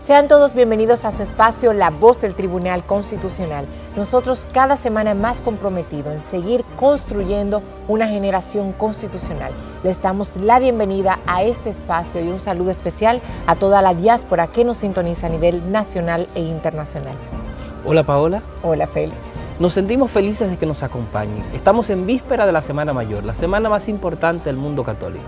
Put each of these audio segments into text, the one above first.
Sean todos bienvenidos a su espacio La Voz del Tribunal Constitucional. Nosotros cada semana más comprometidos en seguir construyendo una generación constitucional. Les damos la bienvenida a este espacio y un saludo especial a toda la diáspora que nos sintoniza a nivel nacional e internacional. Hola Paola. Hola Félix. Nos sentimos felices de que nos acompañen. Estamos en víspera de la Semana Mayor, la semana más importante del mundo católico.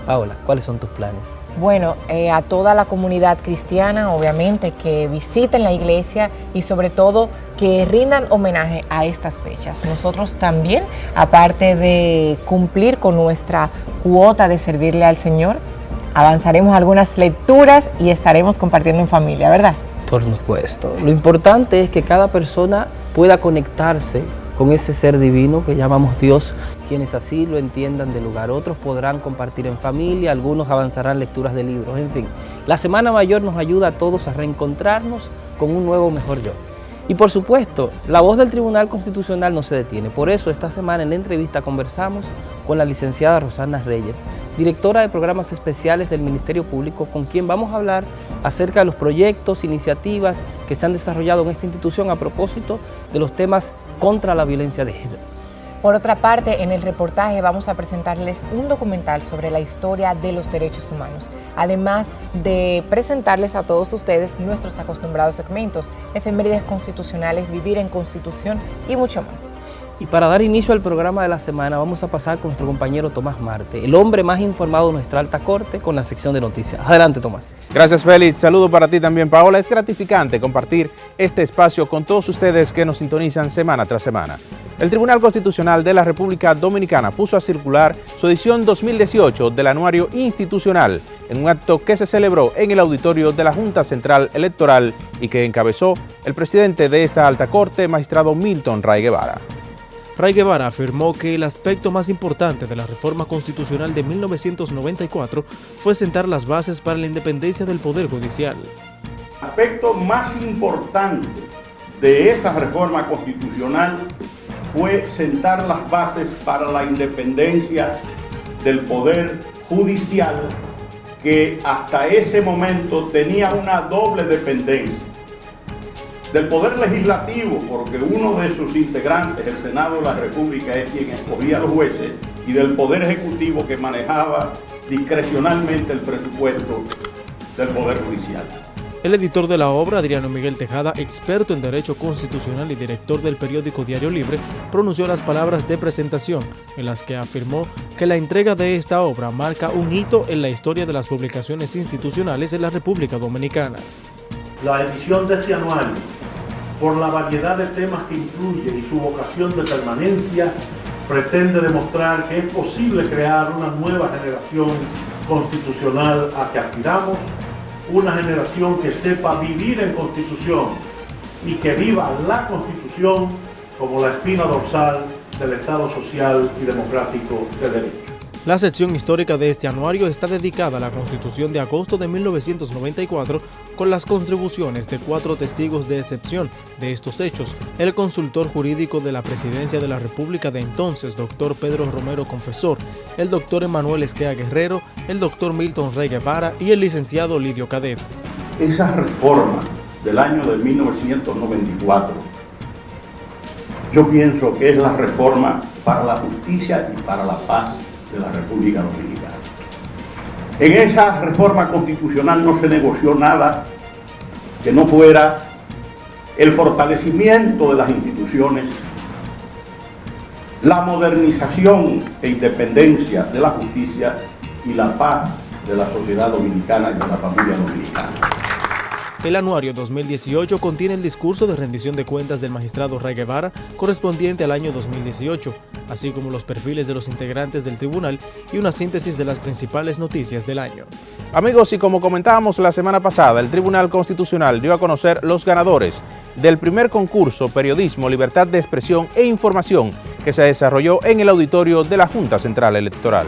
Paola, ¿cuáles son tus planes? Bueno, a toda la comunidad cristiana, obviamente, que visiten la iglesia y sobre todo que rindan homenaje a estas fechas. Nosotros también, aparte de cumplir con nuestra cuota de servirle al Señor, avanzaremos algunas lecturas y estaremos compartiendo en familia, ¿verdad? Por supuesto. Lo importante es que cada persona pueda conectarse con ese ser divino que llamamos Dios, quienes así lo entiendan del lugar. Otros podrán compartir en familia, algunos avanzarán lecturas de libros, en fin. La Semana Mayor nos ayuda a todos a reencontrarnos con un nuevo mejor yo. Y por supuesto, la voz del Tribunal Constitucional no se detiene. Por eso esta semana en la entrevista conversamos con la licenciada Rosana Reyes, directora de programas especiales del Ministerio Público, con quien vamos a hablar acerca de los proyectos, iniciativas que se han desarrollado en esta institución a propósito de los temas contra la violencia de género. Por otra parte, en el reportaje vamos a presentarles un documental sobre la historia de los derechos humanos, además de presentarles a todos ustedes nuestros acostumbrados segmentos, efemérides constitucionales, vivir en Constitución y mucho más. Y para dar inicio al programa de la semana vamos a pasar con nuestro compañero Tomás Marte, el hombre más informado de nuestra alta corte, con la sección de noticias. Adelante, Tomás. Gracias, Félix. Saludo para ti también, Paola. Es gratificante compartir este espacio con todos ustedes que nos sintonizan semana tras semana. El Tribunal Constitucional de la República Dominicana puso a circular su edición 2018 del Anuario Institucional en un acto que se celebró en el auditorio de la Junta Central Electoral y que encabezó el presidente de esta alta corte, magistrado Milton Ray Guevara. Ray Guevara afirmó que el aspecto más importante de la reforma constitucional de 1994 fue sentar las bases para la independencia del Poder Judicial. El aspecto más importante de esa reforma constitucional fue sentar las bases para la independencia del Poder Judicial, que hasta ese momento tenía una doble dependencia. Del Poder Legislativo, porque uno de sus integrantes, el Senado de la República, es quien escogía a los jueces, y del Poder Ejecutivo, que manejaba discrecionalmente el presupuesto del Poder Judicial. El editor de la obra, Adriano Miguel Tejada, experto en Derecho Constitucional y director del periódico Diario Libre, pronunció las palabras de presentación, en las que afirmó que la entrega de esta obra marca un hito en la historia de las publicaciones institucionales en la República Dominicana. La edición de este anuario, por la variedad de temas que incluye y su vocación de permanencia, pretende demostrar que es posible crear una nueva generación constitucional a que aspiramos, una generación que sepa vivir en Constitución y que viva la Constitución como la espina dorsal del Estado social y democrático de derecho. La sección histórica de este anuario está dedicada a la Constitución de agosto de 1994 con las contribuciones de 4 testigos de excepción de estos hechos: el consultor jurídico de la Presidencia de la República de entonces, doctor Pedro Romero Confesor, el doctor Emanuel Esquea Guerrero, el doctor Milton Ray Guevara y el licenciado Lidio Cadet. Esa reforma del año de 1994, yo pienso que es la reforma para la justicia y para la paz de la República Dominicana. En esa reforma constitucional no se negoció nada que no fuera el fortalecimiento de las instituciones, la modernización e independencia de la justicia y la paz de la sociedad dominicana y de la familia dominicana. El anuario 2018 contiene el discurso de rendición de cuentas del magistrado Ray Guevara correspondiente al año 2018, así como los perfiles de los integrantes del tribunal y una síntesis de las principales noticias del año. Amigos, y como comentábamos la semana pasada, el Tribunal Constitucional dio a conocer los ganadores del primer concurso Periodismo, Libertad de Expresión e Información que se desarrolló en el auditorio de la Junta Central Electoral.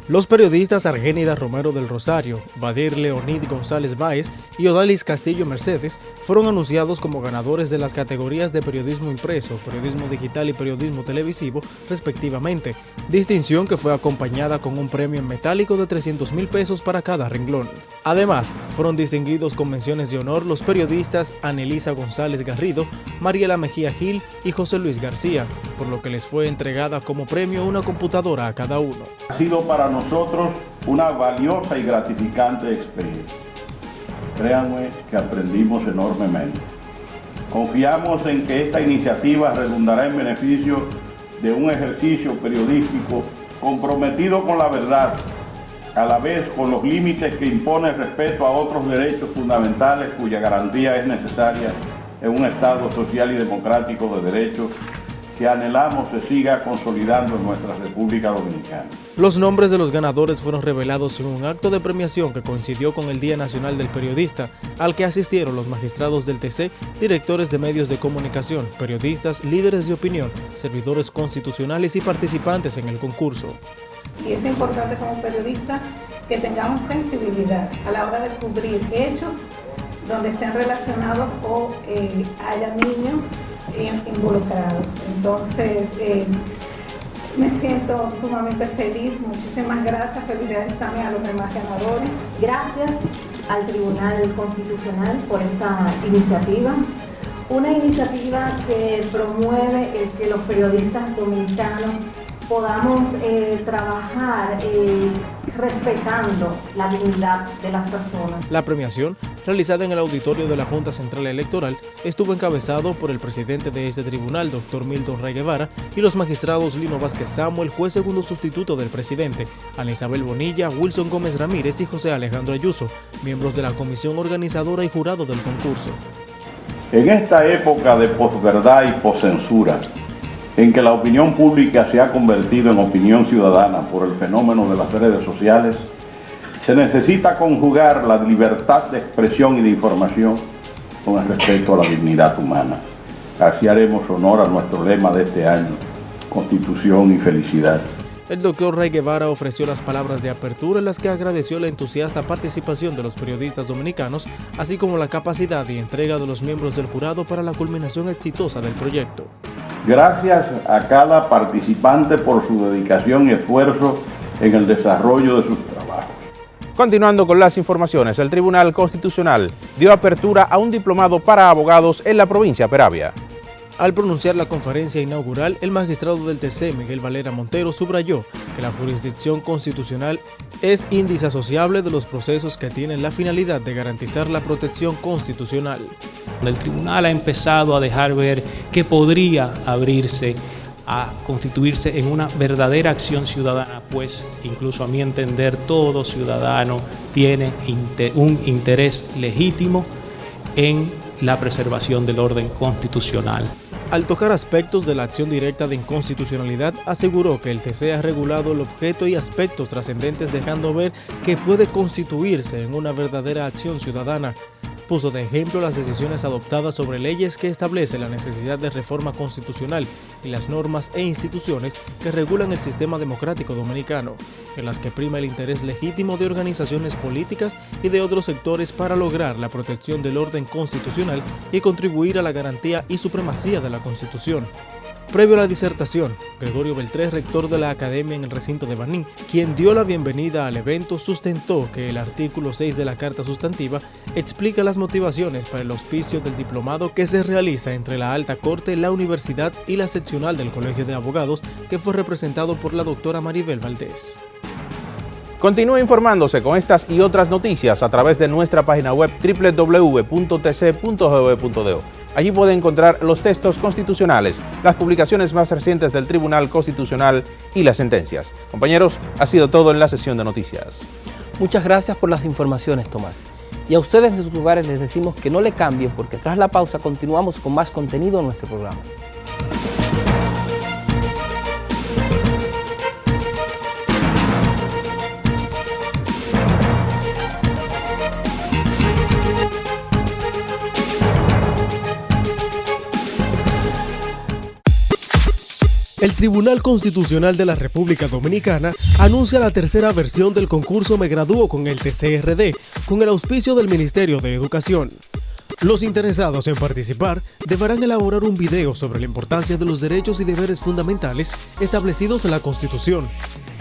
Los periodistas Argénida Romero del Rosario, Badir Leonid González Báez y Odalis Castillo Mercedes fueron anunciados como ganadores de las categorías de periodismo impreso, periodismo digital y periodismo televisivo, respectivamente, distinción que fue acompañada con un premio en metálico de 300,000 pesos para cada renglón. Además, fueron distinguidos con menciones de honor los periodistas Anelisa González Garrido, Mariela Mejía Gil y José Luis García, por lo que les fue entregada como premio una computadora a cada uno. Ha sido para nosotros una valiosa y gratificante experiencia. Créanme que aprendimos enormemente. Confiamos en que esta iniciativa redundará en beneficio de un ejercicio periodístico comprometido con la verdad, a la vez con los límites que impone el respeto a otros derechos fundamentales cuya garantía es necesaria en un Estado social y democrático de derechos que anhelamos se siga consolidando en nuestra República Dominicana. Los nombres de los ganadores fueron revelados en un acto de premiación que coincidió con el Día Nacional del Periodista, al que asistieron los magistrados del TC, directores de medios de comunicación, periodistas, líderes de opinión, servidores constitucionales y participantes en el concurso. Y es importante como periodistas que tengamos sensibilidad a la hora de cubrir hechos donde estén relacionados o haya niños involucrados. Entonces, me siento sumamente feliz. Muchísimas gracias. Felicidades también a los demás ganadores. Gracias al Tribunal Constitucional por esta iniciativa. Una iniciativa que promueve el que los periodistas dominicanos podamos trabajar respetando la dignidad de las personas. La premiación, realizada en el auditorio de la Junta Central Electoral, estuvo encabezado por el presidente de ese tribunal, Dr. Milton Ray Guevara, y los magistrados Lino Vázquez Samuel, juez segundo sustituto del presidente, Ana Isabel Bonilla, Wilson Gómez Ramírez y José Alejandro Ayuso, miembros de la comisión organizadora y jurado del concurso. En esta época de posverdad y poscensura, en que la opinión pública se ha convertido en opinión ciudadana por el fenómeno de las redes sociales, se necesita conjugar la libertad de expresión y de información con el respeto a la dignidad humana. Así haremos honor a nuestro lema de este año, Constitución y Felicidad. El doctor Ray Guevara ofreció las palabras de apertura en las que agradeció la entusiasta participación de los periodistas dominicanos, así como la capacidad y entrega de los miembros del jurado para la culminación exitosa del proyecto. Gracias a cada participante por su dedicación y esfuerzo en el desarrollo de sus trabajos. Continuando con las informaciones, el Tribunal Constitucional dio apertura a un diplomado para abogados en la provincia de Peravia. Al pronunciar la conferencia inaugural, el magistrado del TC, Miguel Valera Montero, subrayó que la jurisdicción constitucional es indisasociable de los procesos que tienen la finalidad de garantizar la protección constitucional. El tribunal ha empezado a dejar ver que podría abrirse a constituirse en una verdadera acción ciudadana, pues incluso a mi entender todo ciudadano tiene un interés legítimo en la preservación del orden constitucional. Al tocar aspectos de la acción directa de inconstitucionalidad, aseguró que el TC ha regulado el objeto y aspectos trascendentes, dejando ver que puede constituirse en una verdadera acción ciudadana. Puso de ejemplo las decisiones adoptadas sobre leyes que establecen la necesidad de reforma constitucional y las normas e instituciones que regulan el sistema democrático dominicano, en las que prima el interés legítimo de organizaciones políticas y de otros sectores para lograr la protección del orden constitucional y contribuir a la garantía y supremacía de la Constitución. Previo a la disertación, Gregorio Beltré, rector de la Academia en el recinto de Baní, quien dio la bienvenida al evento, sustentó que el artículo 6 de la Carta Sustantiva explica las motivaciones para el auspicio del diplomado que se realiza entre la Alta Corte, la Universidad y la seccional del Colegio de Abogados, que fue representado por la doctora Maribel Valdés. Continúe informándose con estas y otras noticias a través de nuestra página web www.tc.gov.do. Allí puede encontrar los textos constitucionales, las publicaciones más recientes del Tribunal Constitucional y las sentencias. Compañeros, ha sido todo en la sesión de noticias. Muchas gracias por las informaciones, Tomás. Y a ustedes en sus lugares les decimos que no le cambien, porque tras la pausa continuamos con más contenido en nuestro programa. El Tribunal Constitucional de la República Dominicana anuncia la tercera versión del concurso Me Gradúo con el TCRD, con el auspicio del Ministerio de Educación. Los interesados en participar deberán elaborar un video sobre la importancia de los derechos y deberes fundamentales establecidos en la Constitución.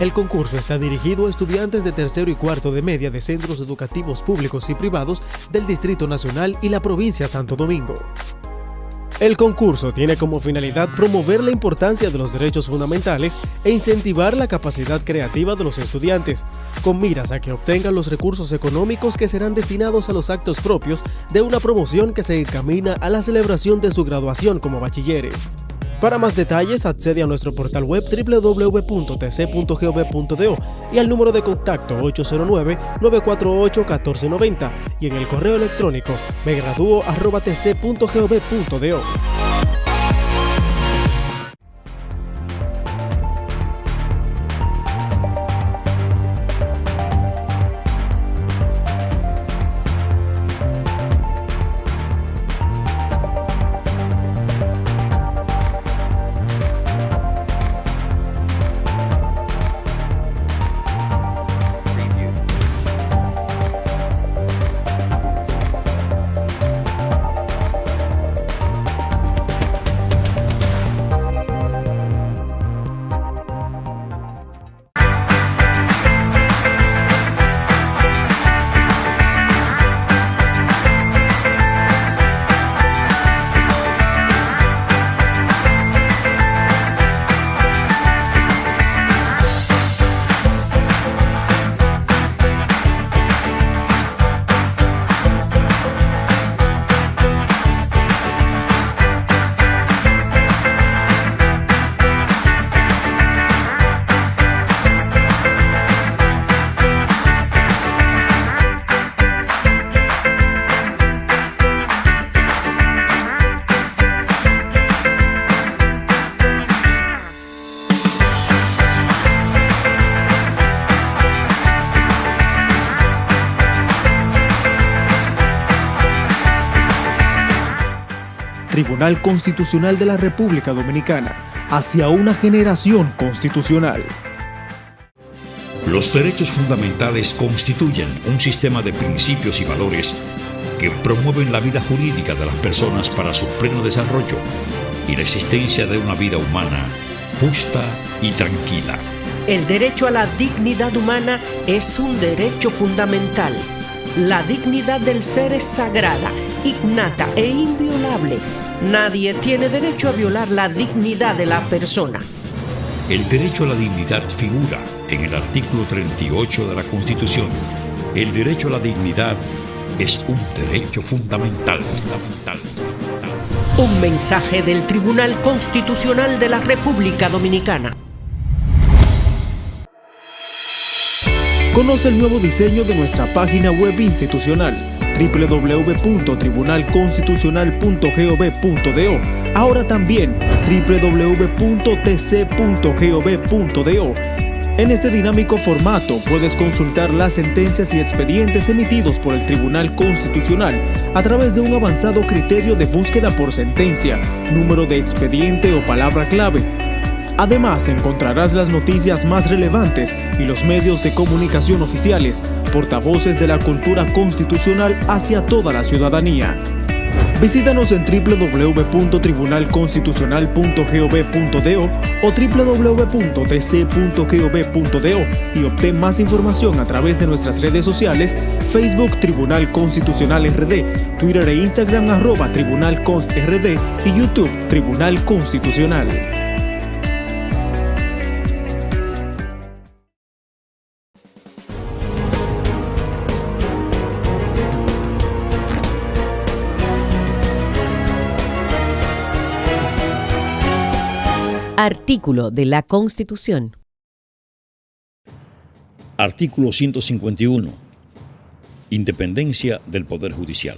El concurso está dirigido a estudiantes de tercero y cuarto de media de centros educativos públicos y privados del Distrito Nacional y la provincia de Santo Domingo. El concurso tiene como finalidad promover la importancia de los derechos fundamentales e incentivar la capacidad creativa de los estudiantes, con miras a que obtengan los recursos económicos que serán destinados a los actos propios de una promoción que se encamina a la celebración de su graduación como bachilleres. Para más detalles, accede a nuestro portal web www.tc.gov.do y al número de contacto 809-948-1490 y en el correo electrónico megraduo@tc.gov.do. Tribunal Constitucional de la República Dominicana, hacia una generación constitucional. Los derechos fundamentales constituyen un sistema de principios y valores que promueven la vida jurídica de las personas para su pleno desarrollo y la existencia de una vida humana justa y tranquila. El derecho a la dignidad humana es un derecho fundamental. La dignidad del ser es sagrada, innata e inviolable. Nadie tiene derecho a violar la dignidad de la persona. El derecho a la dignidad figura en el artículo 38 de la Constitución. El derecho a la dignidad es un derecho fundamental. Un mensaje del Tribunal Constitucional de la República Dominicana. Conoce el nuevo diseño de nuestra página web institucional www.tribunalconstitucional.gov.do. Ahora también www.tc.gov.do. En este dinámico formato puedes consultar las sentencias y expedientes emitidos por el Tribunal Constitucional a través de un avanzado criterio de búsqueda por sentencia, número de expediente o palabra clave. Además, encontrarás las noticias más relevantes y los medios de comunicación oficiales, portavoces de la cultura constitucional hacia toda la ciudadanía. Visítanos en www.tribunalconstitucional.gov.do o www.tc.gov.do y obtén más información a través de nuestras redes sociales: Facebook Tribunal Constitucional RD, Twitter e Instagram @TribunalConstRD y YouTube Tribunal Constitucional. Artículo de la Constitución. Artículo 151. Independencia del Poder Judicial.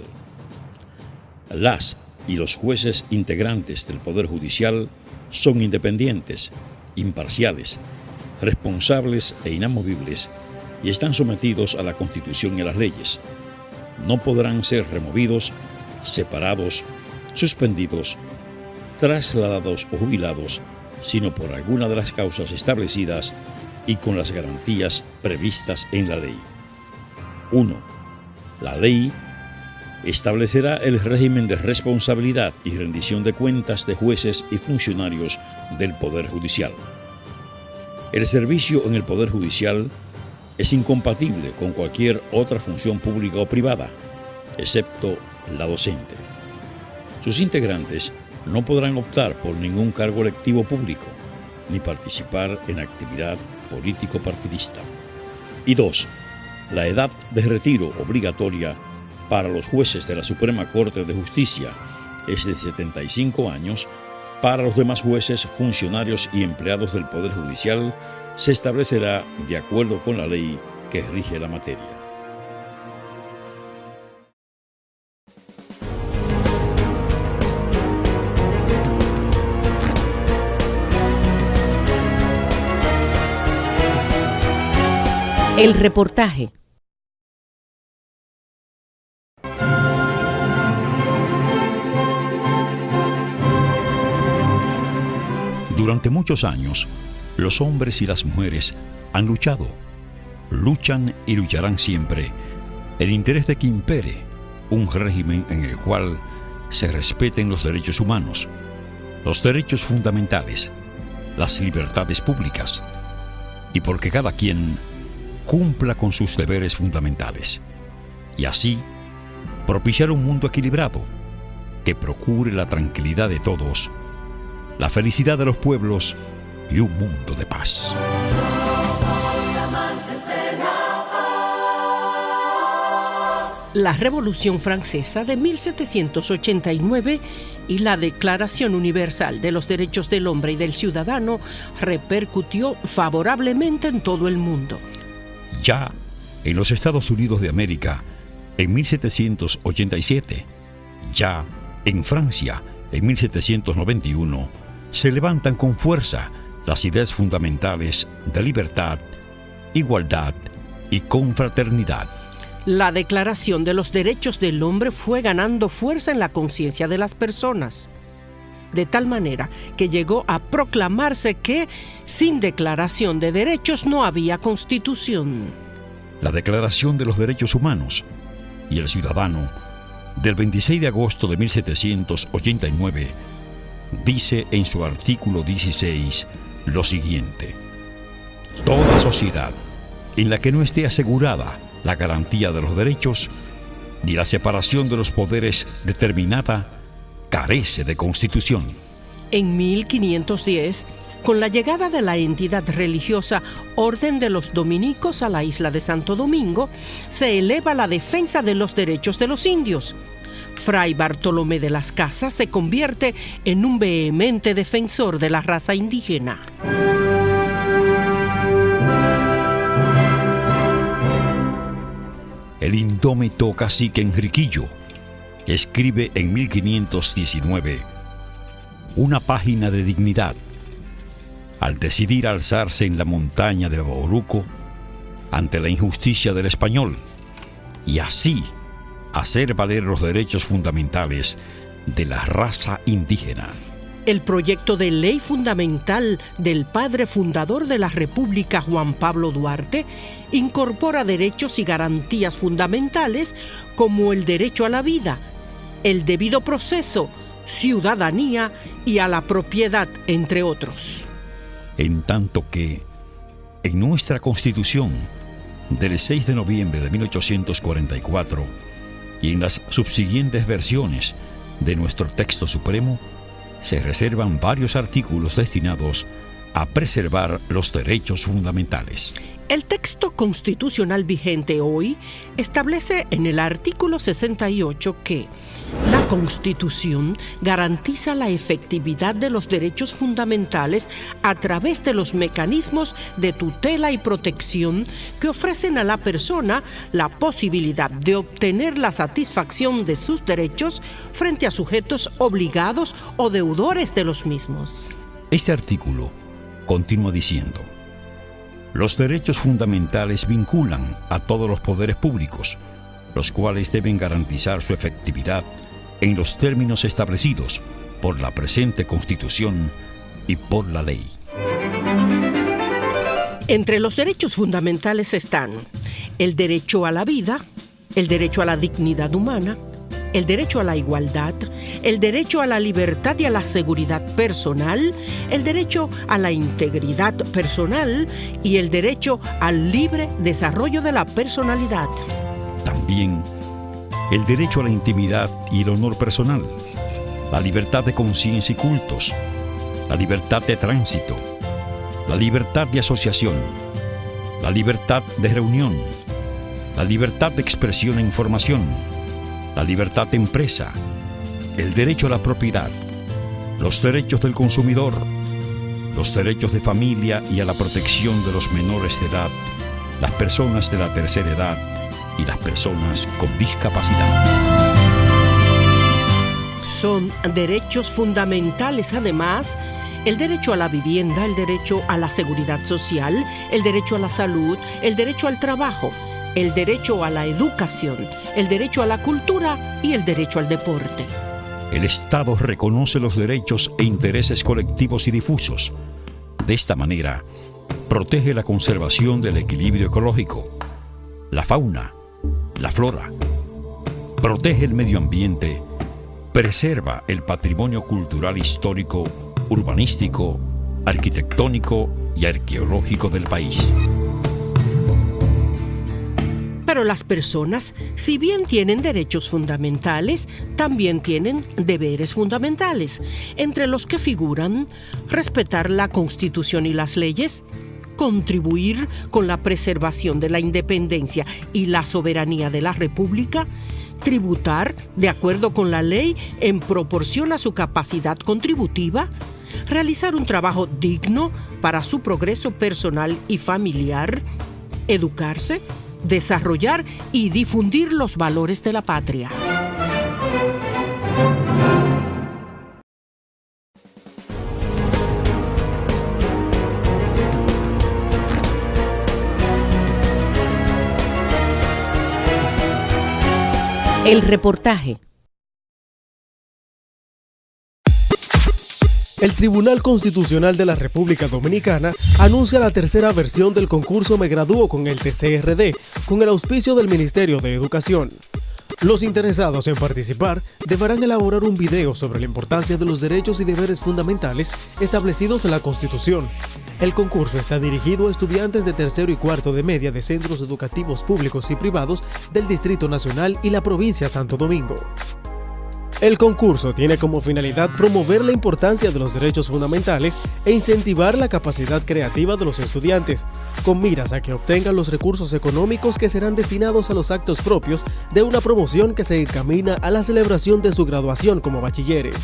Las y los jueces integrantes del Poder Judicial son independientes, imparciales, responsables e inamovibles y están sometidos a la Constitución y a las leyes. No podrán ser removidos, separados, suspendidos, trasladados o jubilados, sino por alguna de las causas establecidas y con las garantías previstas en la ley. 1. La ley establecerá el régimen de responsabilidad y rendición de cuentas de jueces y funcionarios del Poder Judicial. El servicio en el Poder Judicial es incompatible con cualquier otra función pública o privada, excepto la docente. Sus integrantes no podrán optar por ningún cargo electivo público, ni participar en actividad político-partidista. Y 2. La edad de retiro obligatoria para los jueces de la Suprema Corte de Justicia es de 75 años. Para los demás jueces, funcionarios y empleados del Poder Judicial se establecerá de acuerdo con la ley que rige la materia. El reportaje. Durante muchos años, los hombres y las mujeres han luchado, luchan y lucharán siempre en interés de que impere un régimen en el cual se respeten los derechos humanos, los derechos fundamentales, las libertades públicas, y porque cada quien cumpla con sus deberes fundamentales, y así propiciar un mundo equilibrado que procure la tranquilidad de todos, la felicidad de los pueblos y un mundo de paz. La Revolución Francesa de 1789 y la Declaración Universal de los Derechos del Hombre y del Ciudadano repercutió favorablemente en todo el mundo. Ya en los Estados Unidos de América, en 1787, ya en Francia, en 1791, se levantan con fuerza las ideas fundamentales de libertad, igualdad y confraternidad. La Declaración de los Derechos del Hombre fue ganando fuerza en la conciencia de las personas, de tal manera que llegó a proclamarse que sin declaración de derechos no había constitución. La Declaración de los Derechos Humanos y el Ciudadano del 26 de agosto de 1789 dice en su artículo 16 lo siguiente: toda sociedad en la que no esté asegurada la garantía de los derechos ni la separación de los poderes determinada carece de constitución. En 1510, con la llegada de la entidad religiosa Orden de los Dominicos a la isla de Santo Domingo, se eleva la defensa de los derechos de los indios. Fray Bartolomé de las Casas se convierte en un vehemente defensor de la raza indígena. El indómito cacique Enriquillo escribe en 1519 una página de dignidad al decidir alzarse en la montaña de Bauruco ante la injusticia del español y así hacer valer los derechos fundamentales de la raza indígena. El proyecto de ley fundamental del padre fundador de la República, Juan Pablo Duarte, incorpora derechos y garantías fundamentales como el derecho a la vida, el debido proceso, ciudadanía y a la propiedad, entre otros. En tanto que, en nuestra Constitución del 6 de noviembre de 1844 y en las subsiguientes versiones de nuestro texto supremo, se reservan varios artículos destinados a preservar los derechos fundamentales. El texto constitucional vigente hoy establece en el artículo 68 que la La Constitución garantiza la efectividad de los derechos fundamentales a través de los mecanismos de tutela y protección que ofrecen a la persona la posibilidad de obtener la satisfacción de sus derechos frente a sujetos obligados o deudores de los mismos. Este artículo continúa diciendo: los derechos fundamentales vinculan a todos los poderes públicos, los cuales deben garantizar su efectividad en los términos establecidos por la presente Constitución y por la ley. Entre los derechos fundamentales están el derecho a la vida, el derecho a la dignidad humana, el derecho a la igualdad, el derecho a la libertad y a la seguridad personal, el derecho a la integridad personal y el derecho al libre desarrollo de la personalidad. También el derecho a la intimidad y el honor personal, la libertad de conciencia y cultos, la libertad de tránsito, la libertad de asociación, la libertad de reunión, la libertad de expresión e información, la libertad de empresa, el derecho a la propiedad, los derechos del consumidor, los derechos de familia y a la protección de los menores de edad, las personas de la tercera edad y las personas con discapacidad. Son derechos fundamentales, además, el derecho a la vivienda, el derecho a la seguridad social, el derecho a la salud, el derecho al trabajo, el derecho a la educación, el derecho a la cultura y el derecho al deporte. El Estado reconoce los derechos e intereses colectivos y difusos. De esta manera, protege la conservación del equilibrio ecológico, la fauna, la flora, protege el medio ambiente, preserva el patrimonio cultural, histórico, urbanístico, arquitectónico y arqueológico del país. Pero las personas, si bien tienen derechos fundamentales, también tienen deberes fundamentales, entre los que figuran respetar la Constitución y las leyes, contribuir con la preservación de la independencia y la soberanía de la República, tributar de acuerdo con la ley en proporción a su capacidad contributiva, realizar un trabajo digno para su progreso personal y familiar, educarse, desarrollar y difundir los valores de la patria. El reportaje. El Tribunal Constitucional de la República Dominicana anuncia la tercera versión del concurso Me Gradúo con el TCRD, con el auspicio del Ministerio de Educación. Los interesados en participar deberán elaborar un video sobre la importancia de los derechos y deberes fundamentales establecidos en la Constitución. El concurso está dirigido a estudiantes de tercero y cuarto de media de centros educativos públicos y privados del Distrito Nacional y la provincia de Santo Domingo. El concurso tiene como finalidad promover la importancia de los derechos fundamentales e incentivar la capacidad creativa de los estudiantes, con miras a que obtengan los recursos económicos que serán destinados a los actos propios de una promoción que se encamina a la celebración de su graduación como bachilleres.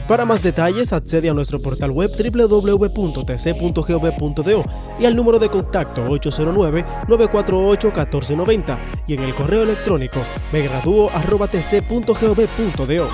Para más detalles, accede a nuestro portal web www.tc.gov.do y al número de contacto 809-948-1490 y en el correo electrónico megraduo@tc.gov.do.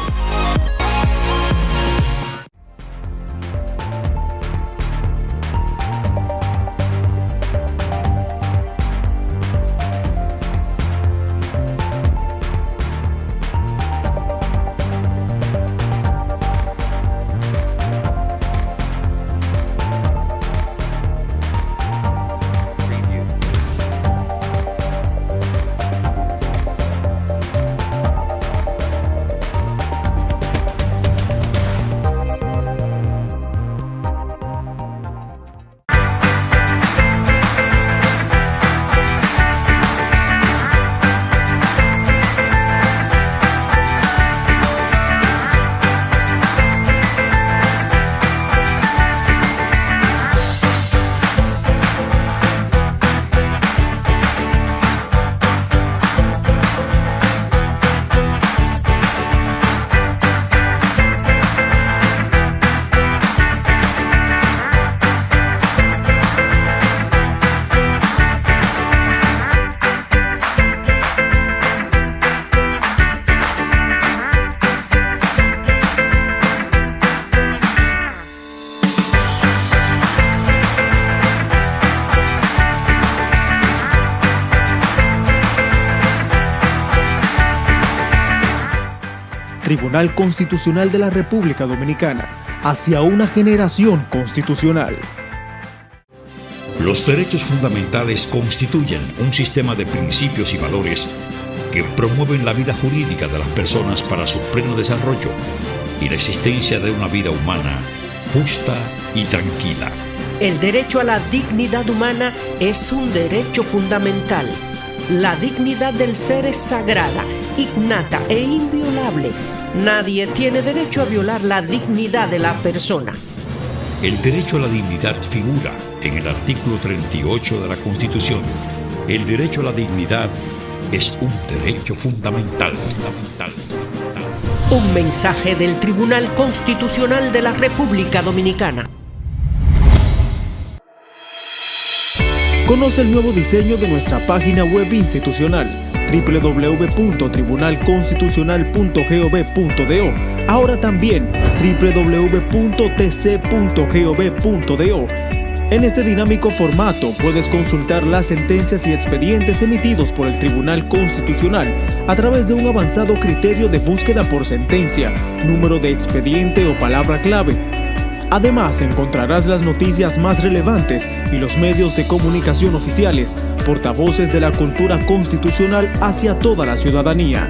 Tribunal Constitucional de la República Dominicana, hacia una generación constitucional. Los derechos fundamentales constituyen un sistema de principios y valores que promueven la vida jurídica de las personas para su pleno desarrollo y la existencia de una vida humana justa y tranquila. El derecho a la dignidad humana es un derecho fundamental. La dignidad del ser es sagrada, innata e inviolable. Nadie tiene derecho a violar la dignidad de la persona. El derecho a la dignidad figura en el artículo 38 de la Constitución. El derecho a la dignidad es un derecho fundamental. Un mensaje del Tribunal Constitucional de la República Dominicana. Conoce el nuevo diseño de nuestra página web institucional www.tribunalconstitucional.gov.do. Ahora también www.tc.gov.do. En este dinámico formato puedes consultar las sentencias y expedientes emitidos por el Tribunal Constitucional a través de un avanzado criterio de búsqueda por sentencia, número de expediente o palabra clave. Además, encontrarás las noticias más relevantes y los medios de comunicación oficiales, portavoces de la cultura constitucional hacia toda la ciudadanía.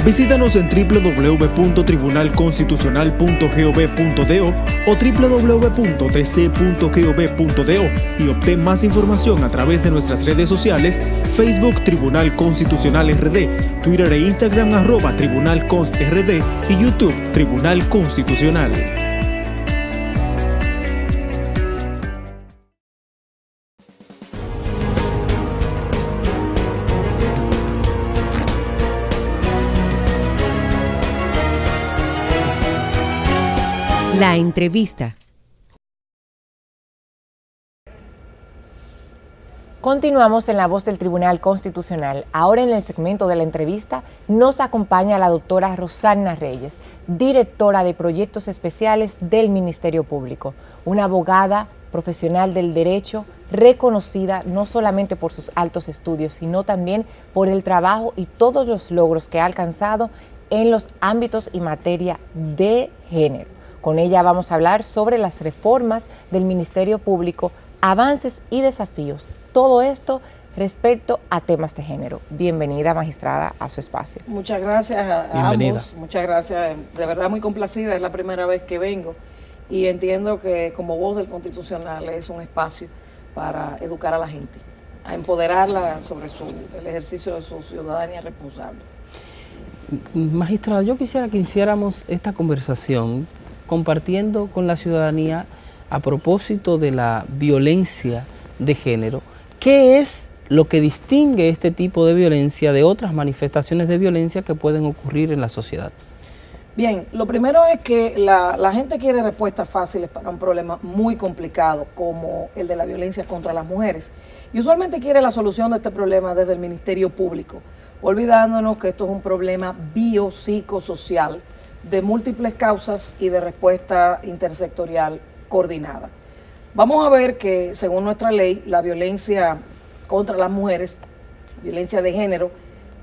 Visítanos en www.tribunalconstitucional.gov.do o www.tc.gov.do y obtén más información a través de nuestras redes sociales, Facebook Tribunal Constitucional RD, Twitter e Instagram @TribunalConstRD y YouTube Tribunal Constitucional. La entrevista. Continuamos en La Voz del Tribunal Constitucional. Ahora en el segmento de la entrevista nos acompaña la doctora Rosana Reyes, directora de Proyectos Especiales del Ministerio Público, una abogada profesional del derecho reconocida no solamente por sus altos estudios, sino también por el trabajo y todos los logros que ha alcanzado en los ámbitos y materia de género. Con ella vamos a hablar sobre las reformas del Ministerio Público, avances y desafíos. Todo esto respecto a temas de género. Bienvenida, magistrada, a su espacio. Muchas gracias a ambos. Muchas gracias. De verdad muy complacida. Es la primera vez que vengo y entiendo que como voz del Constitucional es un espacio para educar a la gente, a empoderarla sobre el ejercicio de su ciudadanía responsable. Magistrada, yo quisiera que hiciéramos esta conversación compartiendo con la ciudadanía a propósito de la violencia de género. ¿Qué es lo que distingue este tipo de violencia de otras manifestaciones de violencia que pueden ocurrir en la sociedad? Bien, lo primero es que la gente quiere respuestas fáciles para un problema muy complicado como el de la violencia contra las mujeres. Y usualmente quiere la solución de este problema desde el Ministerio Público, olvidándonos que esto es un problema biopsicosocial de múltiples causas y de respuesta intersectorial coordinada. Vamos a ver que, según nuestra ley, la violencia contra las mujeres, violencia de género,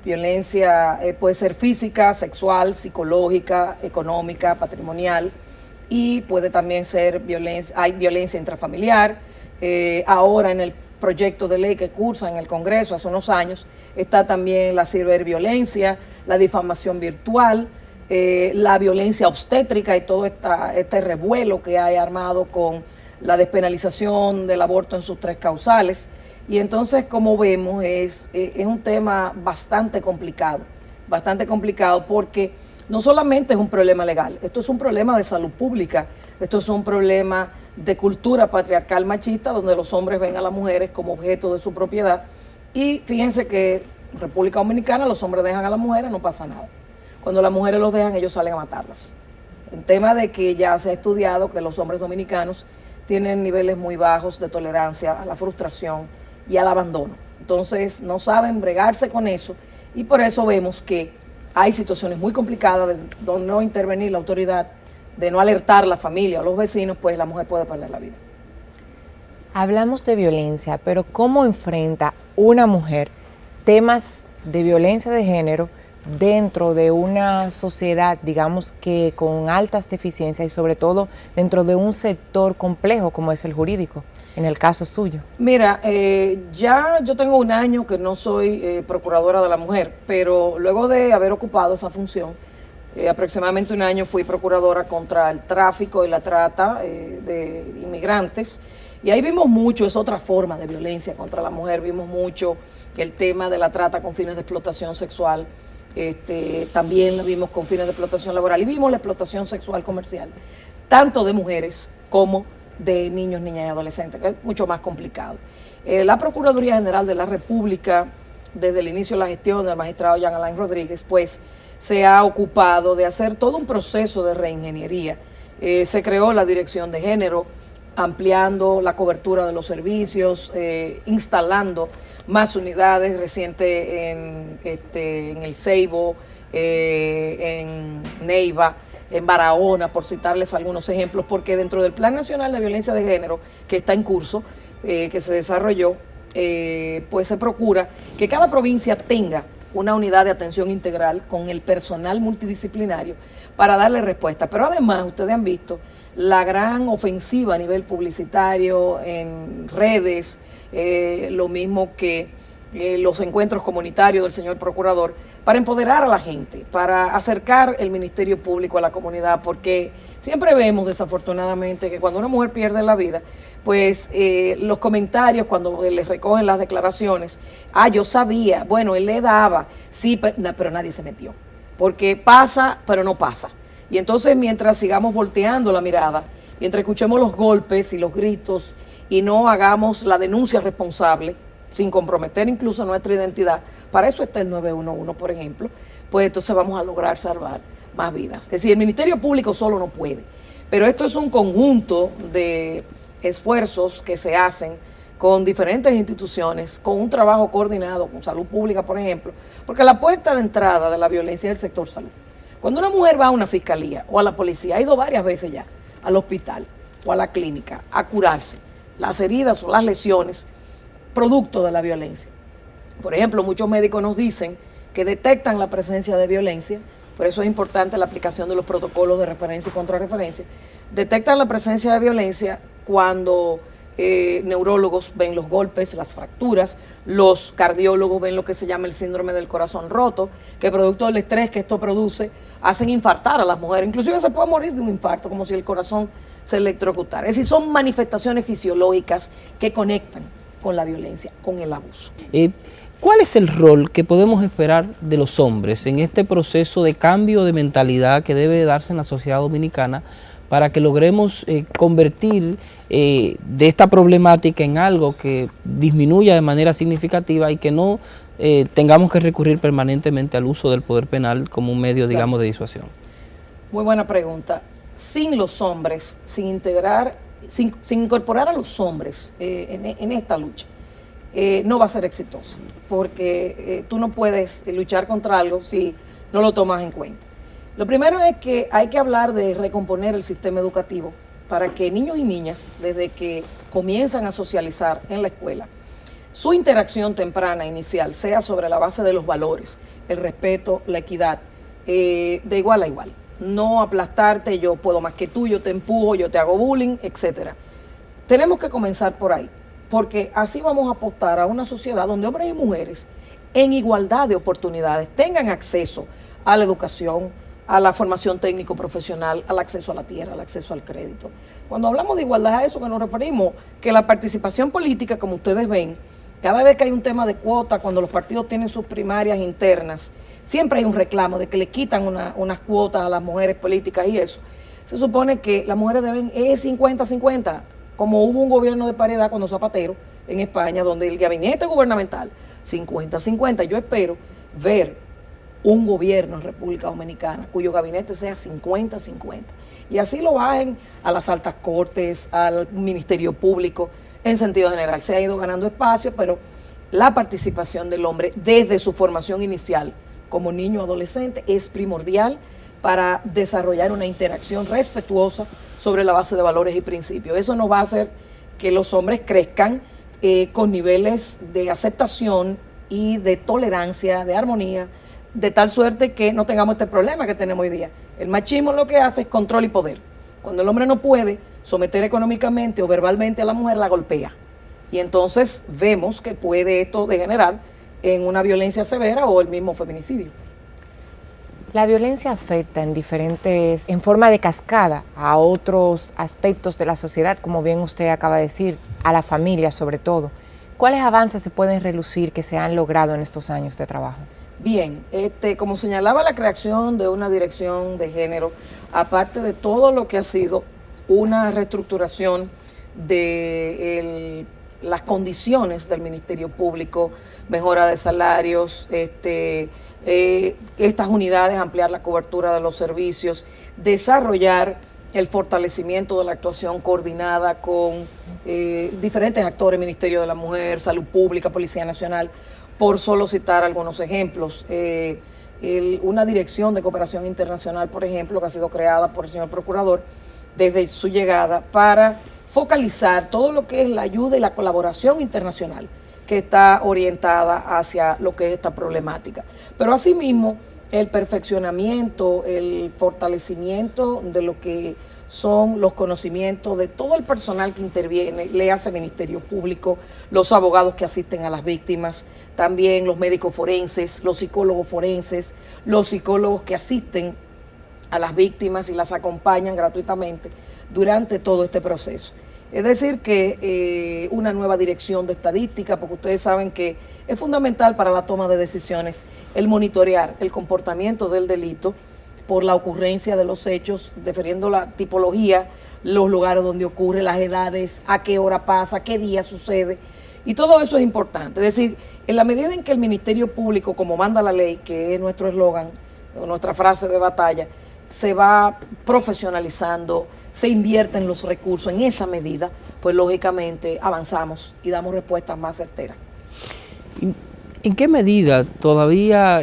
violencia puede ser física, sexual, psicológica, económica, patrimonial, y puede también ser hay violencia intrafamiliar. Ahora en el proyecto de ley que cursa en el Congreso hace unos años, está también la ciberviolencia, la difamación virtual, la violencia obstétrica y todo este revuelo que hay armado con la despenalización del aborto en sus 3 causales. Y entonces, como vemos, es un tema bastante complicado porque no solamente es un problema legal, esto es un problema de salud pública, esto es un problema de cultura patriarcal machista, donde los hombres ven a las mujeres como objeto de su propiedad. Y fíjense que en República Dominicana los hombres dejan a las mujeres, no pasa nada. Cuando las mujeres los dejan, ellos salen a matarlas. El tema de que ya se ha estudiado que los hombres dominicanos tienen niveles muy bajos de tolerancia a la frustración y al abandono. Entonces no saben bregarse con eso y por eso vemos que hay situaciones muy complicadas de no intervenir la autoridad, de no alertar la familia o los vecinos, pues la mujer puede perder la vida. Hablamos de violencia, pero ¿cómo enfrenta una mujer temas de violencia de género, dentro de una sociedad, digamos que con altas deficiencias y sobre todo dentro de un sector complejo como es el jurídico, en el caso suyo? Mira, ya yo tengo un año que no soy procuradora de la mujer, pero luego de haber ocupado esa función, aproximadamente un año fui procuradora contra el tráfico y la trata de inmigrantes, y ahí vimos mucho, es otra forma de violencia contra la mujer, vimos mucho el tema de la trata con fines de explotación sexual, también la vimos con fines de explotación laboral, y vimos la explotación sexual comercial, tanto de mujeres como de niños, niñas y adolescentes, que es mucho más complicado. La Procuraduría General de la República, desde el inicio de la gestión del magistrado Jean Alain Rodríguez, pues se ha ocupado de hacer todo un proceso de reingeniería. Se creó la Dirección de Género, ampliando la cobertura de los servicios, instalando más unidades recientes en el Ceibo, en Neiva, en Barahona, por citarles algunos ejemplos, porque dentro del Plan Nacional de Violencia de Género, que está en curso, que se desarrolló, pues se procura que cada provincia tenga una unidad de atención integral con el personal multidisciplinario para darle respuesta. Pero además, ustedes han visto la gran ofensiva a nivel publicitario, en redes, lo mismo que los encuentros comunitarios del señor procurador, para empoderar a la gente, para acercar el Ministerio Público a la comunidad, porque siempre vemos desafortunadamente que cuando una mujer pierde la vida, pues los comentarios cuando les recogen las declaraciones, yo sabía, bueno, él le daba, sí, pero nadie se metió, porque pasa, pero no pasa. Y entonces mientras sigamos volteando la mirada, mientras escuchemos los golpes y los gritos y no hagamos la denuncia responsable, sin comprometer incluso nuestra identidad, para eso está el 911, por ejemplo, pues entonces vamos a lograr salvar más vidas. Es decir, el Ministerio Público solo no puede, pero esto es un conjunto de esfuerzos que se hacen con diferentes instituciones, con un trabajo coordinado con salud pública, por ejemplo, porque la puerta de entrada de la violencia es el sector salud. Cuando una mujer va a una fiscalía o a la policía, ha ido varias veces ya al hospital o a la clínica a curarse las heridas o las lesiones producto de la violencia. Por ejemplo, muchos médicos nos dicen que detectan la presencia de violencia, por eso es importante la aplicación de los protocolos de referencia y contrarreferencia. Detectan la presencia de violencia cuando neurólogos ven los golpes, las fracturas, los cardiólogos ven lo que se llama el síndrome del corazón roto, que producto del estrés que esto produce, hacen infartar a las mujeres, inclusive se puede morir de un infarto, como si el corazón se electrocutara. Es decir, son manifestaciones fisiológicas que conectan con la violencia, con el abuso. ¿Cuál es el rol que podemos esperar de los hombres en este proceso de cambio de mentalidad que debe darse en la sociedad dominicana para que logremos convertir de esta problemática en algo que disminuya de manera significativa y que no tengamos que recurrir permanentemente al uso del poder penal como un medio, digamos, de disuasión? Muy buena pregunta. Sin los hombres, sin incorporar a los hombres en esta lucha, no va a ser exitosa, porque tú no puedes luchar contra algo si no lo tomas en cuenta. Lo primero es que hay que hablar de recomponer el sistema educativo para que niños y niñas, desde que comienzan a socializar en la escuela, su interacción temprana inicial sea sobre la base de los valores, el respeto, la equidad, de igual a igual. No aplastarte, yo puedo más que tú, yo te empujo, yo te hago bullying, etc. Tenemos que comenzar por ahí, porque así vamos a apostar a una sociedad donde hombres y mujeres en igualdad de oportunidades tengan acceso a la educación, a la formación técnico-profesional, al acceso a la tierra, al acceso al crédito. Cuando hablamos de igualdad, a eso que nos referimos, que la participación política, como ustedes ven, cada vez que hay un tema de cuota, cuando los partidos tienen sus primarias internas, siempre hay un reclamo de que le quitan unas cuotas a las mujeres políticas y eso. Se supone que las mujeres deben, 50-50, como hubo un gobierno de paridad cuando Zapatero en España, donde el gabinete gubernamental, 50-50. Yo espero ver un gobierno en República Dominicana cuyo gabinete sea 50-50. Y así lo bajen a las altas cortes, al Ministerio Público, en sentido general. Se ha ido ganando espacio, pero la participación del hombre desde su formación inicial como niño o adolescente es primordial para desarrollar una interacción respetuosa sobre la base de valores y principios. Eso no va a hacer que los hombres crezcan con niveles de aceptación y de tolerancia, de armonía, de tal suerte que no tengamos este problema que tenemos hoy día. El machismo lo que hace es control y poder. Cuando el hombre no puede someter económicamente o verbalmente a la mujer, la golpea. Y entonces vemos que puede esto degenerar en una violencia severa o el mismo feminicidio. La violencia afecta en forma de cascada a otros aspectos de la sociedad, como bien usted acaba de decir, a la familia sobre todo. ¿Cuáles avances se pueden relucir que se han logrado en estos años de trabajo? Bien, como señalaba la creación de una dirección de género, aparte de todo lo que ha sido una reestructuración de las condiciones del Ministerio Público, mejora de salarios, estas unidades, ampliar la cobertura de los servicios, desarrollar el fortalecimiento de la actuación coordinada con diferentes actores, Ministerio de la Mujer, Salud Pública, Policía Nacional, por solo citar algunos ejemplos. Una dirección de cooperación internacional, por ejemplo, que ha sido creada por el señor Procurador desde su llegada para focalizar todo lo que es la ayuda y la colaboración internacional que está orientada hacia lo que es esta problemática. Pero asimismo, el perfeccionamiento, el fortalecimiento de lo que son los conocimientos de todo el personal que interviene, le hace Ministerio Público, los abogados que asisten a las víctimas, también los médicos forenses, los psicólogos forenses, los psicólogos que asisten a las víctimas y las acompañan gratuitamente durante todo este proceso. Es decir que una nueva dirección de estadística, porque ustedes saben que es fundamental para la toma de decisiones el monitorear el comportamiento del delito por la ocurrencia de los hechos, definiendo la tipología, los lugares donde ocurre, las edades, a qué hora pasa, qué día sucede, y todo eso es importante. Es decir, en la medida en que el Ministerio Público, como manda la ley, que es nuestro eslogan, nuestra frase de batalla, se va profesionalizando, se invierten los recursos en esa medida, pues lógicamente avanzamos y damos respuestas más certeras. ¿En qué medida todavía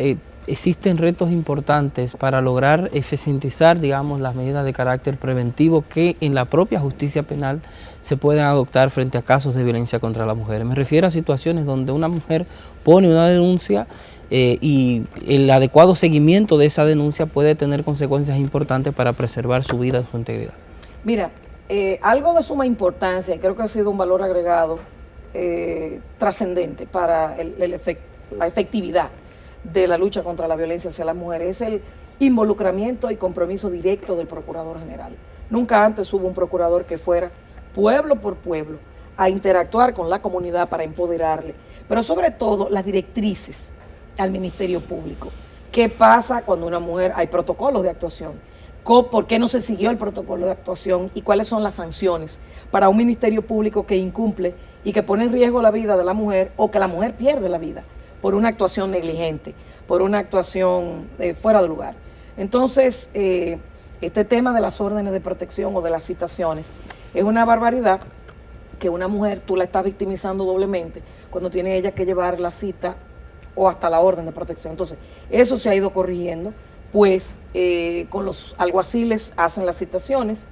existen retos importantes para lograr eficientizar, digamos, las medidas de carácter preventivo que en la propia justicia penal se pueden adoptar frente a casos de violencia contra la mujer? Me refiero a situaciones donde una mujer pone una denuncia y el adecuado seguimiento de esa denuncia puede tener consecuencias importantes para preservar su vida y su integridad. Mira, algo de suma importancia, y creo que ha sido un valor agregado trascendente para la efectividad de la lucha contra la violencia hacia las mujeres, es el involucramiento y compromiso directo del Procurador General. Nunca antes hubo un procurador que fuera pueblo por pueblo a interactuar con la comunidad para empoderarle, pero sobre todo las directrices al Ministerio Público. ¿Qué pasa cuando una mujer, hay protocolos de actuación? ¿Por qué no se siguió el protocolo de actuación? ¿Y cuáles son las sanciones para un Ministerio Público que incumple y que pone en riesgo la vida de la mujer o que la mujer pierde la vida por una actuación negligente, por una actuación fuera de lugar? Entonces, este tema de las órdenes de protección o de las citaciones es una barbaridad, que una mujer tú la estás victimizando doblemente cuando tiene ella que llevar la cita o hasta la orden de protección. Entonces, eso se ha ido corrigiendo, pues con los alguaciles hacen las citaciones,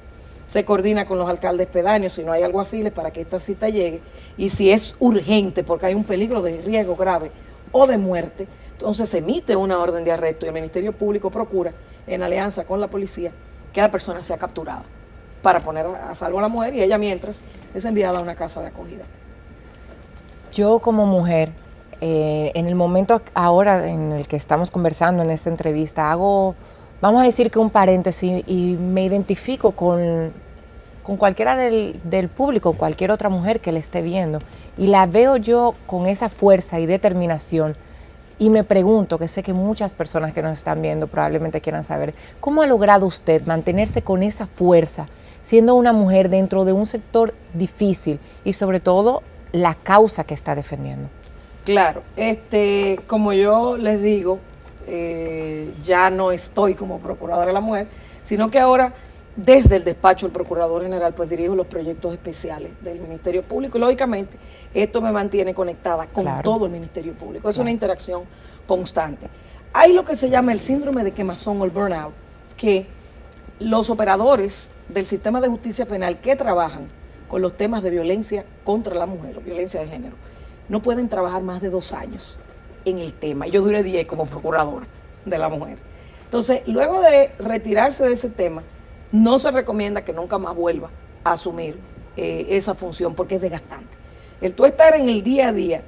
se coordina con los alcaldes pedáneos si no hay alguaciles para que esta cita llegue, y si es urgente porque hay un peligro de riesgo grave o de muerte, entonces se emite una orden de arresto y el Ministerio Público procura, en alianza con la policía, que la persona sea capturada para poner a salvo a la mujer y ella mientras es enviada a una casa de acogida. Yo como mujer, en el momento ahora en el que estamos conversando en esta entrevista, vamos a decir que un paréntesis y me identifico con cualquiera del público, cualquier otra mujer que le esté viendo, y la veo yo con esa fuerza y determinación, y me pregunto, que sé que muchas personas que nos están viendo probablemente quieran saber, ¿cómo ha logrado usted mantenerse con esa fuerza, siendo una mujer dentro de un sector difícil y sobre todo la causa que está defendiendo? Claro, como yo les digo, ya no estoy como procuradora de la mujer, sino que ahora desde el despacho del Procurador General pues dirijo los proyectos especiales del Ministerio Público y lógicamente esto me mantiene conectada con todo el Ministerio Público. Es una interacción constante. Hay lo que se llama el síndrome de quemazón o el burnout, que los operadores del sistema de justicia penal que trabajan con los temas de violencia contra la mujer o violencia de género no pueden trabajar más de 2 años en el tema. Yo duré 10 como procuradora. de la mujer. Entonces, luego de retirarse de ese tema, no se recomienda que nunca más vuelva a asumir esa función porque es desgastante. El tú estar en el día a día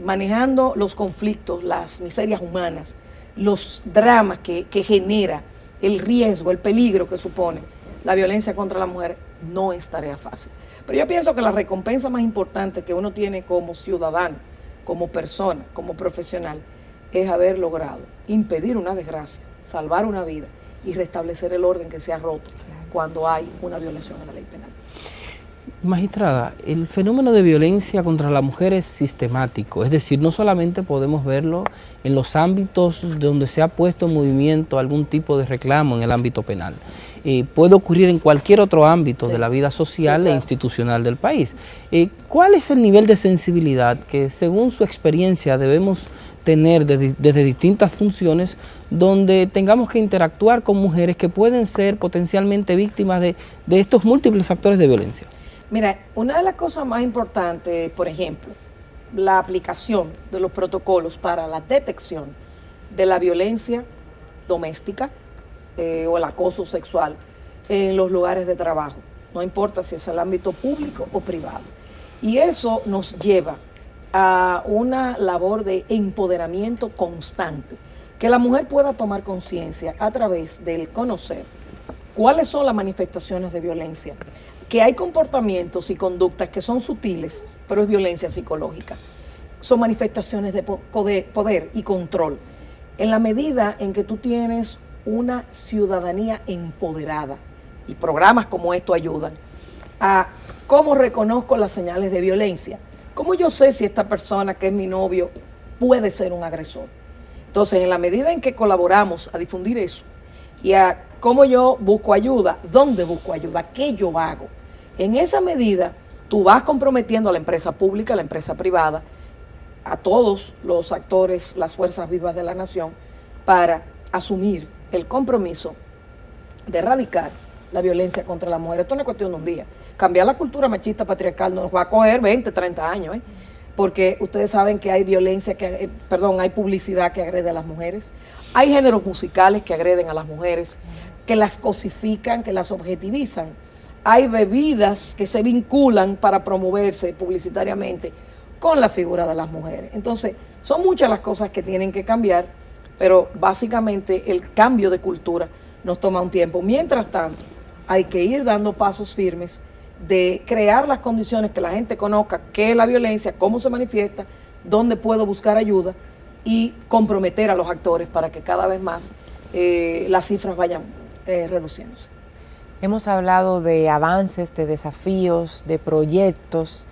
manejando los conflictos, las miserias humanas, los dramas que genera, el riesgo, el peligro que supone la violencia contra la mujer, no es tarea fácil. Pero yo pienso que la recompensa más importante que uno tiene como ciudadano, como persona, como profesional, es haber logrado impedir una desgracia, salvar una vida y restablecer el orden que se ha roto cuando hay una violación a la ley penal. Magistrada, el fenómeno de violencia contra la mujer es sistemático, es decir, no solamente podemos verlo en los ámbitos donde se ha puesto en movimiento algún tipo de reclamo en el ámbito penal. Puede ocurrir en cualquier otro ámbito de la vida social e institucional del país. ¿Cuál es el nivel de sensibilidad que, según su experiencia, debemos tener desde distintas funciones donde tengamos que interactuar con mujeres que pueden ser potencialmente víctimas de estos múltiples factores de violencia? Mira, una de las cosas más importantes, por ejemplo, la aplicación de los protocolos para la detección de la violencia doméstica o el acoso sexual en los lugares de trabajo, no importa si es el ámbito público o privado. Y eso nos lleva a una labor de empoderamiento constante, que la mujer pueda tomar conciencia a través del conocer cuáles son las manifestaciones de violencia, que hay comportamientos y conductas que son sutiles, pero es violencia psicológica. Son manifestaciones de poder y control. En la medida en que tú tienes una ciudadanía empoderada, y programas como esto ayudan, a cómo reconozco las señales de violencia, cómo yo sé si esta persona que es mi novio puede ser un agresor. Entonces, en la medida en que colaboramos a difundir eso, y a cómo yo busco ayuda, dónde busco ayuda, qué yo hago. En esa medida, tú vas comprometiendo a la empresa pública, a la empresa privada, a todos los actores, las fuerzas vivas de la nación, para asumir el compromiso de erradicar la violencia contra la mujer. Esto no es cuestión de un día. Cambiar la cultura machista patriarcal nos va a coger 20, 30 años, porque ustedes saben que hay violencia, hay publicidad que agrede a las mujeres. Hay géneros musicales que agreden a las mujeres, que las cosifican, que las objetivizan. Hay bebidas que se vinculan para promoverse publicitariamente con la figura de las mujeres. Entonces, son muchas las cosas que tienen que cambiar, pero básicamente el cambio de cultura nos toma un tiempo. Mientras tanto, hay que ir dando pasos firmes de crear las condiciones que la gente conozca qué es la violencia, cómo se manifiesta, dónde puedo buscar ayuda, y comprometer a los actores para que cada vez más las cifras vayan reduciéndose. Hemos hablado de avances, de desafíos, de proyectos.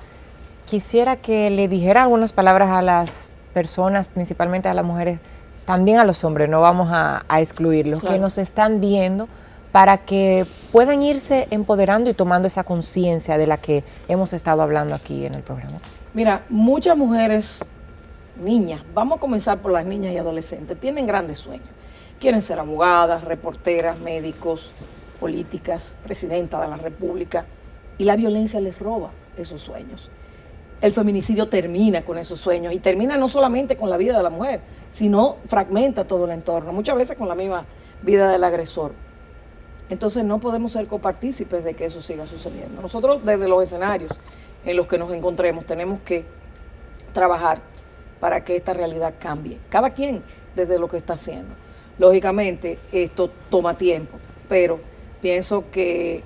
Quisiera que le dijera algunas palabras a las personas, principalmente a las mujeres, también a los hombres, no vamos a excluirlos, claro, que nos están viendo, para que puedan irse empoderando y tomando esa conciencia de la que hemos estado hablando aquí en el programa. Mira, muchas mujeres, niñas, vamos a comenzar por las niñas y adolescentes, tienen grandes sueños. Quieren ser abogadas, reporteras, médicos, políticas, presidenta de la República, y la violencia les roba esos sueños. El feminicidio termina con esos sueños, y termina no solamente con la vida de la mujer, sino fragmenta todo el entorno, muchas veces con la misma vida del agresor. Entonces no podemos ser copartícipes de que eso siga sucediendo. Nosotros, desde los escenarios en los que nos encontremos, tenemos que trabajar para que esta realidad cambie. Cada quien desde lo que está haciendo. Lógicamente, esto toma tiempo, pero pienso que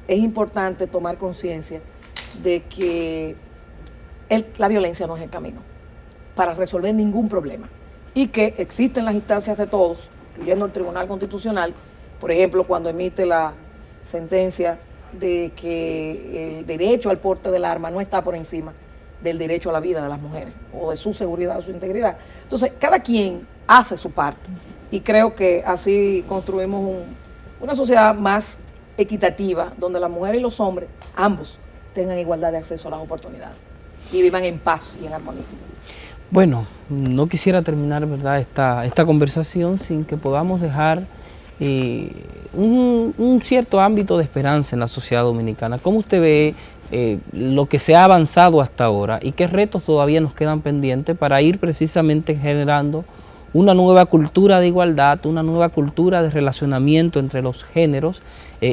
es importante tomar conciencia de que la violencia no es el camino para resolver ningún problema, y que existen las instancias de todos, incluyendo el Tribunal Constitucional, por ejemplo, cuando emite la sentencia de que el derecho al porte del arma no está por encima del derecho a la vida de las mujeres, o de su seguridad o su integridad. Entonces, cada quien hace su parte, y creo que así construimos una sociedad más equitativa, donde las mujeres y los hombres, ambos, tengan igualdad de acceso a las oportunidades y vivan en paz y en armonía. Bueno, no quisiera terminar, ¿verdad?, esta conversación sin que podamos dejar un cierto ámbito de esperanza en la sociedad dominicana. ¿Cómo usted ve lo que se ha avanzado hasta ahora y qué retos todavía nos quedan pendientes para ir precisamente generando una nueva cultura de igualdad, una nueva cultura de relacionamiento entre los géneros,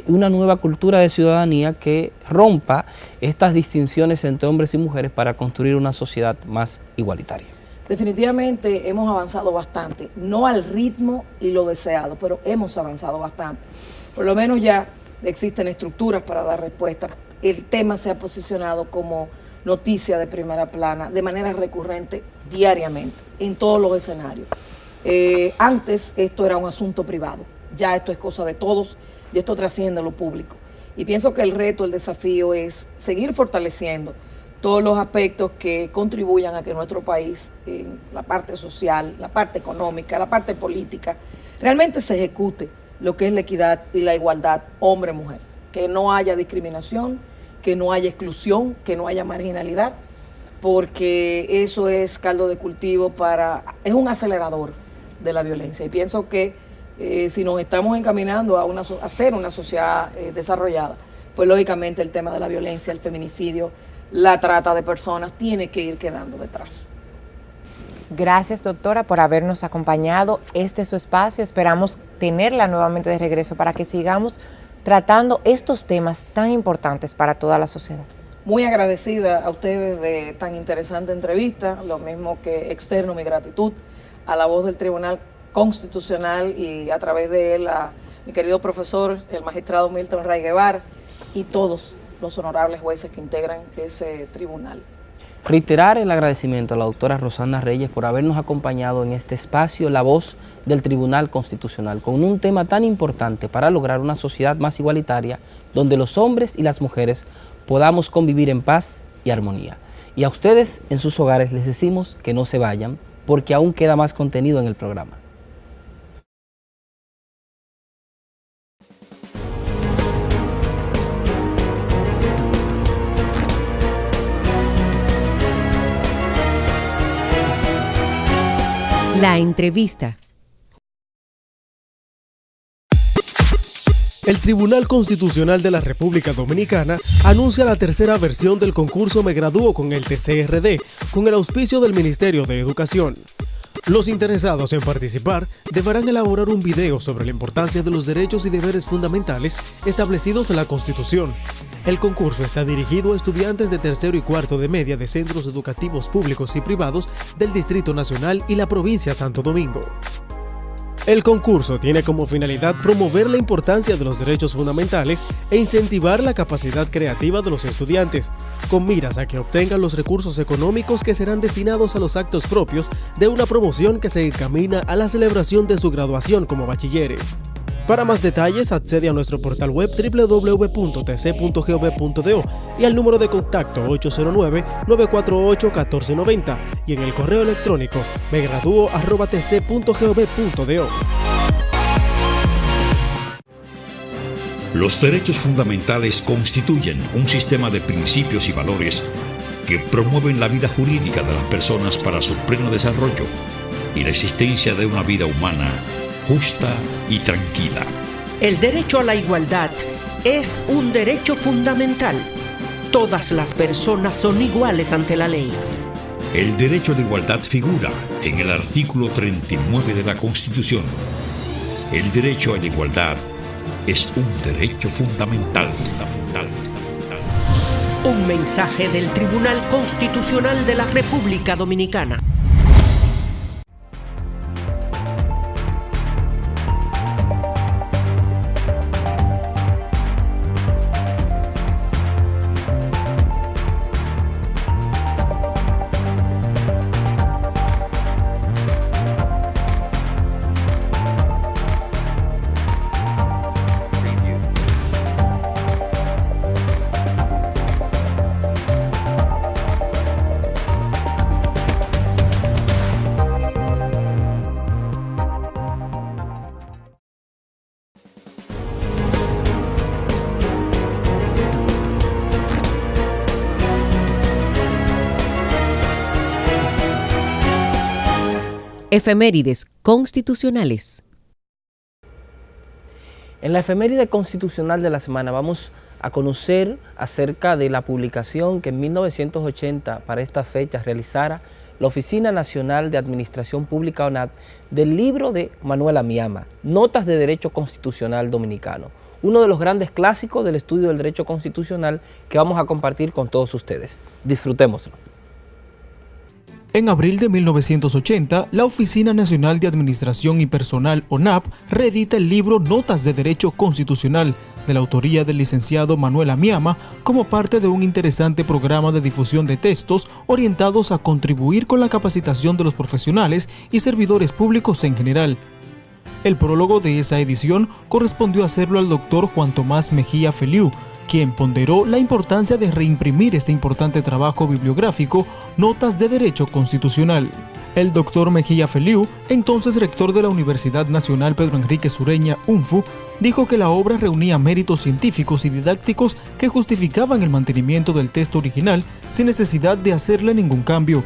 una nueva cultura de ciudadanía que rompa estas distinciones entre hombres y mujeres para construir una sociedad más igualitaria. Definitivamente hemos avanzado bastante, no al ritmo y lo deseado, pero hemos avanzado bastante. Por lo menos ya existen estructuras para dar respuesta. El tema se ha posicionado como noticia de primera plana de manera recurrente diariamente, en todos los escenarios. Antes esto era un asunto privado, ya esto es cosa de todos y esto trasciende lo público. Y pienso que el reto, el desafío es seguir fortaleciendo todos los aspectos que contribuyan a que nuestro país, en la parte social, la parte económica, la parte política, realmente se ejecute lo que es la equidad y la igualdad hombre-mujer. Que no haya discriminación, que no haya exclusión, que no haya marginalidad, porque eso es caldo de cultivo es un acelerador de la violencia. Y pienso que si nos estamos encaminando a ser una sociedad desarrollada, pues lógicamente el tema de la violencia, el feminicidio, la trata de personas tiene que ir quedando detrás. Gracias, doctora, por habernos acompañado. Este es su espacio. Esperamos tenerla nuevamente de regreso para que sigamos tratando estos temas tan importantes para toda la sociedad. Muy agradecida a ustedes de tan interesante entrevista, lo mismo que externo mi gratitud a la voz del Tribunal Constitucional y a través de él a mi querido profesor, el magistrado Milton Ray Guevara y todos los honorables jueces que integran ese tribunal. Reiterar el agradecimiento a la doctora Rosana Reyes por habernos acompañado en este espacio, la voz del Tribunal Constitucional, con un tema tan importante para lograr una sociedad más igualitaria, donde los hombres y las mujeres podamos convivir en paz y armonía. Y a ustedes en sus hogares les decimos que no se vayan, porque aún queda más contenido en el programa. La entrevista. El Tribunal Constitucional de la República Dominicana anuncia la tercera versión del concurso Me Gradúo con el TCRD, con el auspicio del Ministerio de Educación. Los interesados en participar deberán elaborar un video sobre la importancia de los derechos y deberes fundamentales establecidos en la Constitución. El concurso está dirigido a estudiantes de tercero y cuarto de media de centros educativos públicos y privados del Distrito Nacional y la provincia de Santo Domingo. El concurso tiene como finalidad promover la importancia de los derechos fundamentales e incentivar la capacidad creativa de los estudiantes, con miras a que obtengan los recursos económicos que serán destinados a los actos propios de una promoción que se encamina a la celebración de su graduación como bachilleres. Para más detalles, accede a nuestro portal web www.tc.gov.do y al número de contacto 809-948-1490 y en el correo electrónico megraduo@tc.gov.do. Los derechos fundamentales constituyen un sistema de principios y valores que promueven la vida jurídica de las personas para su pleno desarrollo y la existencia de una vida humana justa y tranquila. El derecho a la igualdad es un derecho fundamental. Todas las personas son iguales ante la ley. El derecho de igualdad figura en el artículo 39 de la Constitución. El derecho a la igualdad es un derecho fundamental. Un mensaje del Tribunal Constitucional de la República Dominicana. Efemérides constitucionales. En la efeméride constitucional de la semana vamos a conocer acerca de la publicación que en 1980 para estas fechas realizara la Oficina Nacional de Administración Pública ONAP del libro de Manuel Amiama, Notas de Derecho Constitucional Dominicano, uno de los grandes clásicos del estudio del derecho constitucional que vamos a compartir con todos ustedes. Disfrutémoslo. En abril de 1980, la Oficina Nacional de Administración y Personal, ONAP, reedita el libro Notas de Derecho Constitucional, de la autoría del licenciado Manuel Amiama, como parte de un interesante programa de difusión de textos orientados a contribuir con la capacitación de los profesionales y servidores públicos en general. El prólogo de esa edición correspondió hacerlo al doctor Juan Tomás Mejía Feliú, quien ponderó la importancia de reimprimir este importante trabajo bibliográfico, Notas de Derecho Constitucional. El doctor Mejía Feliú, entonces rector de la Universidad Nacional Pedro Enrique Sureña, UNFU, dijo que la obra reunía méritos científicos y didácticos que justificaban el mantenimiento del texto original sin necesidad de hacerle ningún cambio.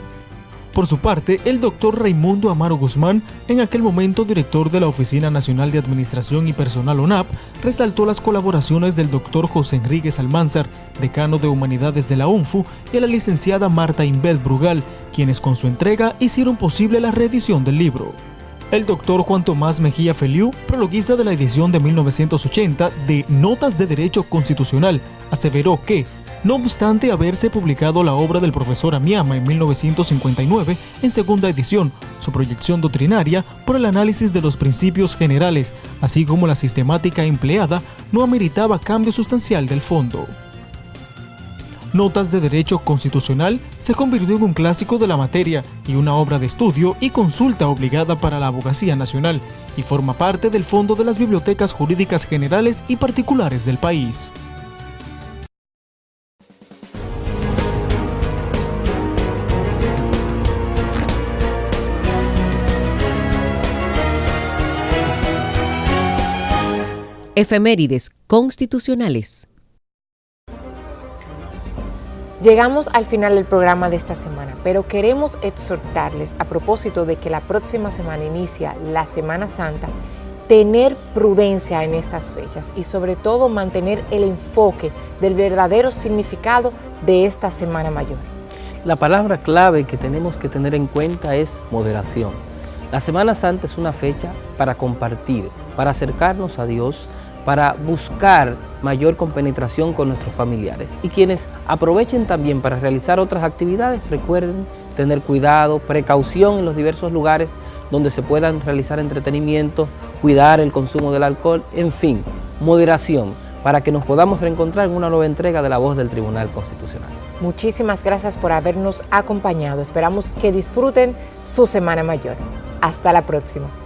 Por su parte, el doctor Raimundo Amaro Guzmán, en aquel momento director de la Oficina Nacional de Administración y Personal ONAP, resaltó las colaboraciones del doctor José Enríquez Almanzar, decano de Humanidades de la UNFU, y a la licenciada Marta Inbet Brugal, quienes con su entrega hicieron posible la reedición del libro. El doctor Juan Tomás Mejía Feliú, prologuista de la edición de 1980 de Notas de Derecho Constitucional, aseveró que, no obstante haberse publicado la obra del profesor Amiama en 1959 en segunda edición, su proyección doctrinaria por el análisis de los principios generales, así como la sistemática empleada, no ameritaba cambio sustancial del fondo. Notas de Derecho Constitucional se convirtió en un clásico de la materia y una obra de estudio y consulta obligada para la Abogacía Nacional, y forma parte del fondo de las bibliotecas jurídicas generales y particulares del país. Efemérides constitucionales. Llegamos al final del programa de esta semana, pero queremos exhortarles a propósito de que la próxima semana inicia la Semana Santa, tener prudencia en estas fechas y sobre todo mantener el enfoque del verdadero significado de esta Semana Mayor. La palabra clave que tenemos que tener en cuenta es moderación. La Semana Santa es una fecha para compartir, para acercarnos a Dios, para buscar mayor compenetración con nuestros familiares. Y quienes aprovechen también para realizar otras actividades, recuerden tener cuidado, precaución en los diversos lugares donde se puedan realizar entretenimiento, cuidar el consumo del alcohol, en fin, moderación, para que nos podamos reencontrar en una nueva entrega de La Voz del Tribunal Constitucional. Muchísimas gracias por habernos acompañado. Esperamos que disfruten su Semana Mayor. Hasta la próxima.